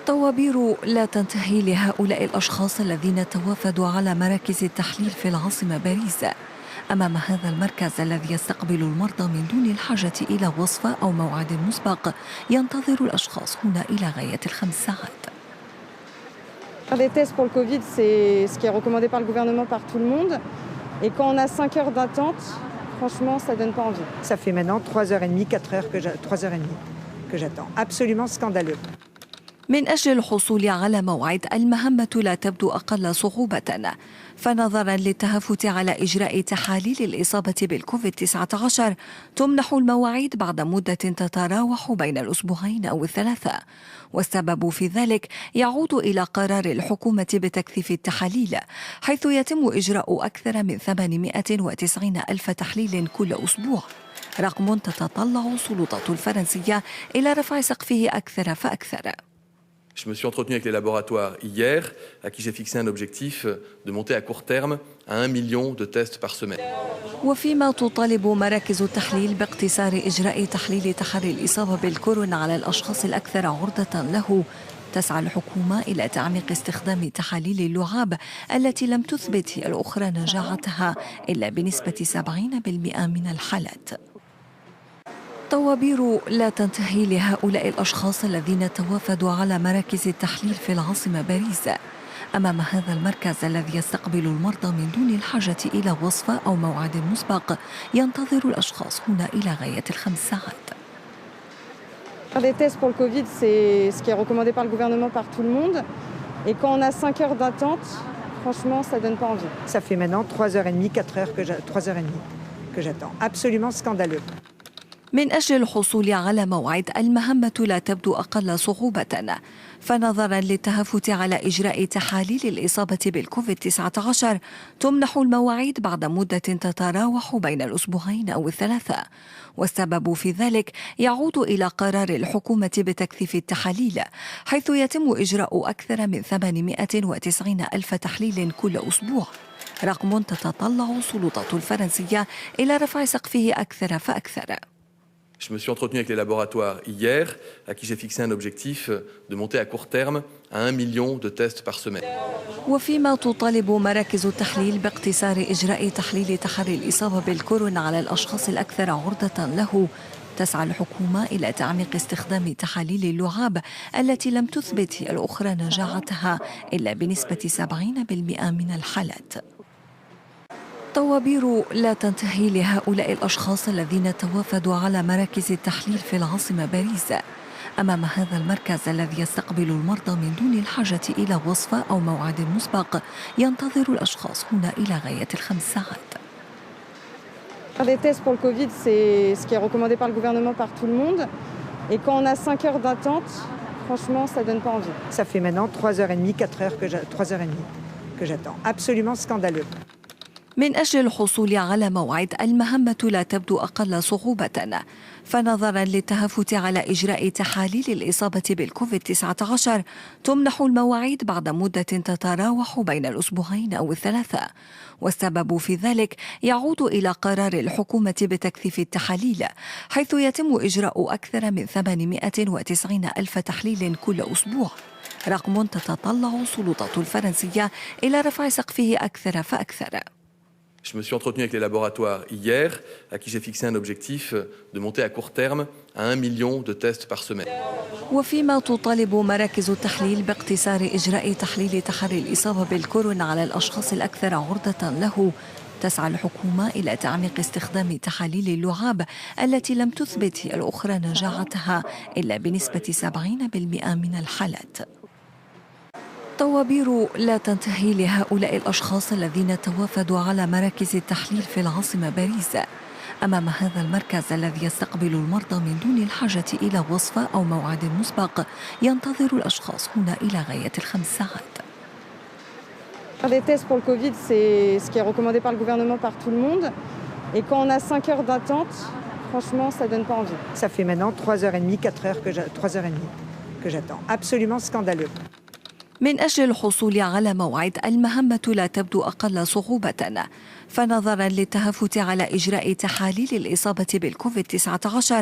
طوابير لا تنتهي لهؤلاء الأشخاص الذين توافدوا على مراكز التحليل في العاصمة باريس. أمام هذا المركز الذي يستقبل المرضى من دون الحاجة إلى وصفة أو موعد مسبق، ينتظر الأشخاص هنا إلى غاية ال5 ساعات. Faire des tests pour le Covid, c'est ce qui est recommandé par le gouvernement, par tout le monde. Et quand on a 5 heures d'attente, franchement, ça donne pas envie. Ça fait maintenant 3h30, 4h 3h30 que j'attends. Absolument scandaleux. من أجل الحصول على موعد، المهمة لا تبدو أقل صعوبة، فنظرا للتهافت على إجراء تحاليل الإصابة بالكوفيد-19 تمنح المواعيد بعد مدة تتراوح بين الأسبوعين أو ال3، والسبب في ذلك يعود إلى قرار الحكومة بتكثيف التحاليل، حيث يتم إجراء أكثر من 890 ألف تحليل كل أسبوع، رقم تتطلع السلطات الفرنسية إلى رفع سقفه أكثر فأكثر. Je me suis entretenu avec les laboratoires hier, à qui j'ai fixé un objectif de monter à court terme à 1 million de tests par semaine. وفيما تطالب مراكز التحليل باقتصار إجراء تحليل تحري الإصابة بالكورونا على الأشخاص الأكثر عرضة له، تسعى الحكومة إلى تعميق استخدام تحاليل اللعاب التي لم تثبت الأخرى نجاعتها إلا بنسبة 70% من الحالات. طوابير لا تنتهي لهؤلاء الأشخاص الذين توافدوا على مراكز التحليل في العاصمة باريس. أمام هذا المركز الذي يستقبل المرضى من دون الحاجة إلى وصفة أو موعد مسبق، ينتظر الأشخاص هنا إلى غاية ال5 ساعات. Faire des tests pour le Covid, c'est ce qui est recommandé par le gouvernement, par tout le monde. Et quand on a 5 heures d'attente, franchement, ça donne pas envie. Ça fait maintenant 3h30, 4h 3h30 que j'attends. Absolument scandaleux. من أجل الحصول على موعد، المهمة لا تبدو أقل صعوبة، فنظرا للتهافت على إجراء تحاليل الإصابة بالكوفيد-19 تمنح المواعيد بعد مدة تتراوح بين الأسبوعين أو ال3، والسبب في ذلك يعود إلى قرار الحكومة بتكثيف التحاليل، حيث يتم إجراء أكثر من 890 ألف تحليل كل أسبوع، رقم تتطلع السلطات الفرنسية إلى رفع سقفه أكثر فأكثر. Je me suis entretenu avec les laboratoires hier, à qui j'ai fixé un objectif de monter à court terme à 1 million de tests par semaine. وفيما تطالب مراكز التحليل باقتصار إجراء تحليل تحري الإصابة بالكورونا على الأشخاص الأكثر عرضة له، تسعى الحكومة إلى تعميق استخدام تحاليل اللعاب التي لم تثبت الأخرى نجاعتها إلا بنسبة 70% من الحالات. طوابير لا تنتهي لهؤلاء الأشخاص الذين توافدوا على مراكز التحليل في العاصمة باريس. أمام هذا المركز الذي يستقبل المرضى من دون الحاجة إلى وصفة أو موعد مسبق، ينتظر الأشخاص هنا إلى غاية ال5 ساعات. Faire des tests pour le Covid, c'est ce qui est recommandé par le gouvernement, par tout le monde. Et quand on a 5 heures d'attente, franchement, ça donne pas envie. Ça fait maintenant 3h30, 4h 3h30 que j'attends. Absolument scandaleux. من أجل الحصول على موعد، المهمة لا تبدو أقل صعوبة، فنظرا للتهافت على إجراء تحاليل الإصابة بالكوفيد-19 تمنح المواعيد بعد مدة تتراوح بين الأسبوعين أو ال3، والسبب في ذلك يعود إلى قرار الحكومة بتكثيف التحاليل، حيث يتم إجراء أكثر من 890 ألف تحليل كل أسبوع، رقم تتطلع السلطات الفرنسية إلى رفع سقفه أكثر فأكثر. Je me suis entretenu avec les laboratoires hier, à qui j'ai fixé un objectif de monter à court terme à 1 million de tests par semaine. وفيما تطالب مراكز التحليل باقتصار إجراء تحليل تحري الإصابة بالكورونا على الأشخاص الأكثر عرضة له، تسعى الحكومة إلى تعميق استخدام تحاليل اللعاب التي لم تثبت الأخرى نجاعتها إلا بنسبة 70% من الحالات. طوابير لا تنتهي لهؤلاء الأشخاص الذين توافدوا على مراكز التحليل في العاصمة باريس. أمام هذا المركز الذي يستقبل المرضى من دون الحاجة إلى وصفة أو موعد مسبق، ينتظر الأشخاص هنا إلى غاية ال5 ساعات. Faire des tests pour le Covid, c'est ce qui est recommandé par le gouvernement, par tout le monde. Et quand on a 5 heures d'attente, franchement, ça donne pas envie. Ça fait maintenant 3h30, 4h 3h30 que j'attends. Absolument scandaleux. من أجل الحصول على موعد المهمة لا تبدو أقل صعوبة، فنظرا للتهافت على إجراء تحاليل الإصابة بالكوفيد-19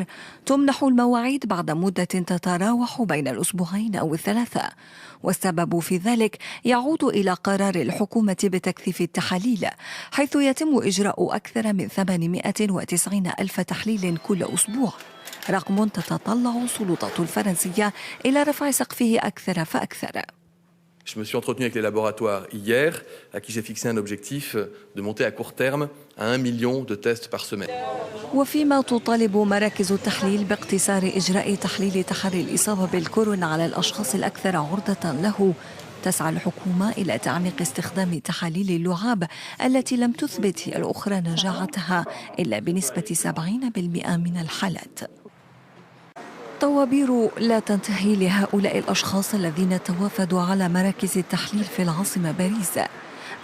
تمنح المواعيد بعد مدة تتراوح بين الأسبوعين أو الثلاثة، والسبب في ذلك يعود إلى قرار الحكومة بتكثيف التحاليل، حيث يتم إجراء أكثر من 890 ألف تحليل كل أسبوع، رقم تتطلع السلطات الفرنسية إلى رفع سقفه أكثر فأكثر. Je me suis entretenu avec les laboratoires hier, à qui j'ai fixé un objectif de monter à court terme à 1 million de tests par semaine. وفيما تطالب مراكز التحليل باقتصار إجراء تحليل تحري الإصابة بالكورونا على الأشخاص الأكثر عرضة له، تسعى الحكومة إلى تعميق استخدام تحاليل اللعاب التي لم تثبت الأخرى نجاعتها إلا بنسبة 70% من الحالات. طوابير لا تنتهي لهؤلاء الأشخاص الذين توافدوا على مراكز التحليل في العاصمة باريس.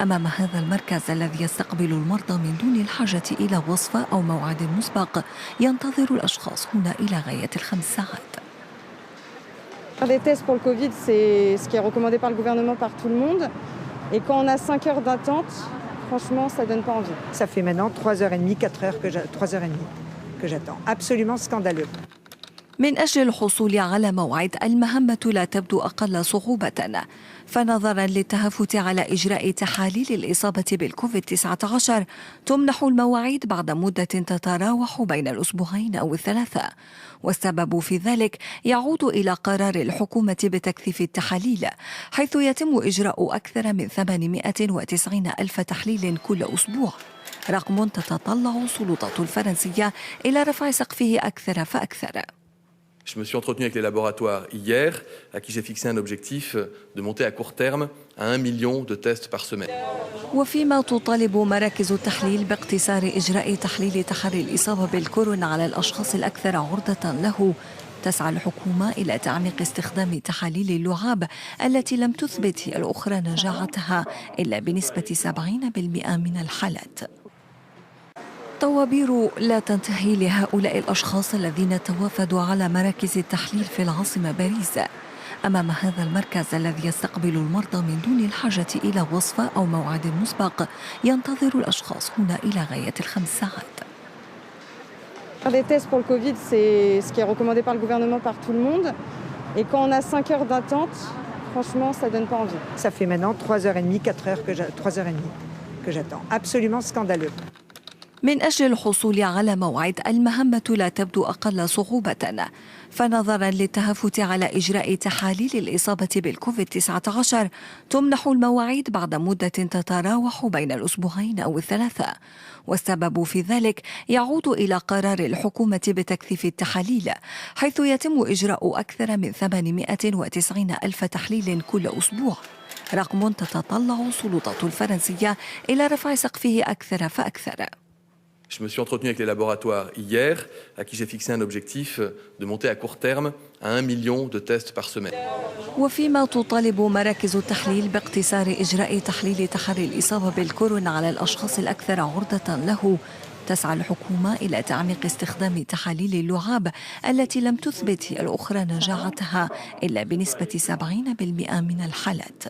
أمام هذا المركز الذي يستقبل المرضى من دون الحاجة إلى وصفة أو موعد مسبق، ينتظر الأشخاص هنا إلى غاية ال5 ساعات. Les tests pour le Covid, c'est ce qui est recommandé par le gouvernement, par tout le monde. Et quand on a 5 heures d'attente, franchement, ça donne pas envie. Ça fait maintenant 3h30, 3h30 que j'attends. Absolument scandaleux. من أجل الحصول على موعد المهمة لا تبدو أقل صعوبة، فنظرا للتهافت على إجراء تحاليل الإصابة بالكوفيد-19 تمنح المواعيد بعد مدة تتراوح بين الأسبوعين أو الثلاثة، والسبب في ذلك يعود إلى قرار الحكومة بتكثيف التحاليل، حيث يتم إجراء أكثر من 890 ألف تحليل كل أسبوع، رقم تتطلع السلطات الفرنسية إلى رفع سقفه أكثر فأكثر. Je me suis entretenu avec les laboratoires hier, à qui j'ai fixé un objectif de monter à court terme à 1 million de tests par semaine. وفيما تطالب مراكز التحليل باقتصار إجراء تحليل تحري الإصابة بالكورونا على الأشخاص الأكثر عرضة له، تسعى الحكومة إلى تعميق استخدام تحاليل اللعاب التي لم تثبت الأخرى نجاعتها إلا بنسبة 70% من الحالات. طوابير لا تنتهي لهؤلاء الأشخاص الذين توافدوا على مراكز التحليل في العاصمة باريس. أمام هذا المركز الذي يستقبل المرضى من دون الحاجة إلى وصفة أو موعد مسبق، ينتظر الأشخاص هنا إلى غاية ال5 ساعات. Les tests pour le Covid, c'est ce qui est recommandé par le gouvernement, par tout le monde. Et quand on a 5 heures d'attente, franchement, ça donne pas envie. Ça fait maintenant 3h30, 3h30 que j'attends. Absolument scandaleux. من أجل الحصول على موعد المهمة لا تبدو أقل صعوبة، فنظرا للتهافت على إجراء تحاليل الإصابة بالكوفيد-19 تمنح المواعيد بعد مدة تتراوح بين الأسبوعين أو الثلاثة، والسبب في ذلك يعود إلى قرار الحكومة بتكثيف التحاليل، حيث يتم إجراء أكثر من 890 ألف تحليل كل أسبوع، رقم تتطلع السلطات الفرنسية إلى رفع سقفه أكثر فأكثر. Je me suis entretenu avec les laboratoires hier, à qui j'ai fixé un objectif de monter à court terme à 1 million de tests par semaine. وفيما تطالب مراكز التحليل باقتصار إجراء تحليل تحري الإصابة بالكورونا على الأشخاص الأكثر عرضة له، تسعى الحكومة إلى تعميق استخدام تحاليل اللعاب التي لم تثبت الأخرى نجاعتها إلا بنسبة 70% من الحالات.